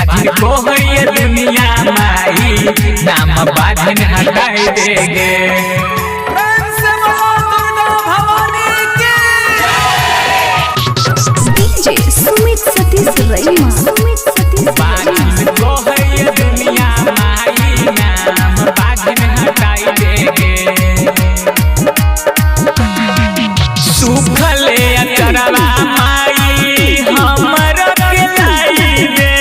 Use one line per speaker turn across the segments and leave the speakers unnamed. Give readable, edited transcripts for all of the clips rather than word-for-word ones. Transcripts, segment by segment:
बाजिन को है ये दुनिया माई नाम बाजिन हटाई देगे।
डीजे सुमित सतीश रईमा
बाजिन को है ये दुनिया माई नाम बाजिन हटाई देगे। सुखले अचरवा माई हमर के लाई दे।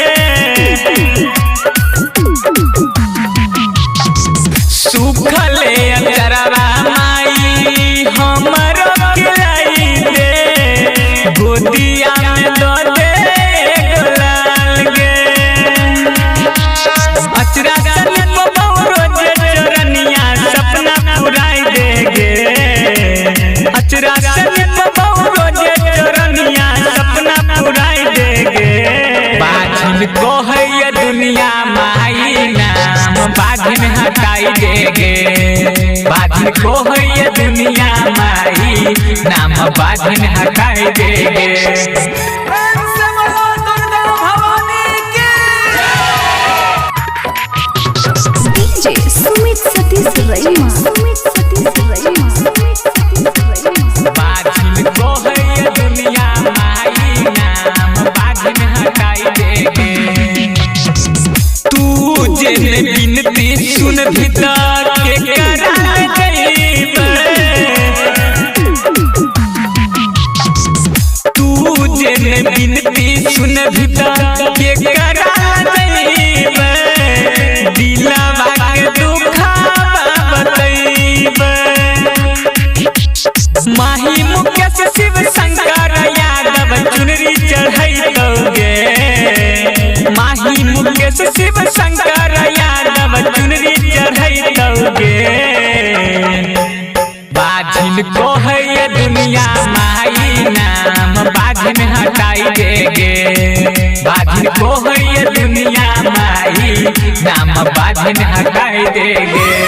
सुखले अचरवा माई हमर के लाई दे। गोदिया में दो दे गुलाल गे। अचरा सन बहुरो चरनिया सपना पुराई देगे। अचरा सन बहुरो चरनिया सपना पुराई देगे। बाजिन को है ये दुनिया माई नाम बाजिन हटाई देगे। बाजिन को है ये दुनिया माई नाम बाजिन हटाई देगे।
डीजे सुमित सतीश रईमा
बाजिन को है ये दुनिया माई नाम बाजिन हटाई देगे। तू जेने बिनती सुन भीतर के करा जइबे। तू जेने बिनती सुन भीतर के करा जइबे। दिलवा के दुखावा बतइबे। माही मुकेश शिव शंकर यादव चुनरी चढ़ैतोगे। माही मुकेश शिव शंकर यादव चुनरी चढ़ैतोगे। बाजिन को है ये दुनिया माई नाम बाजिन हटाई देगे। बाजिन को है ये दुनिया माई नाम बाजिन हटाई देगे।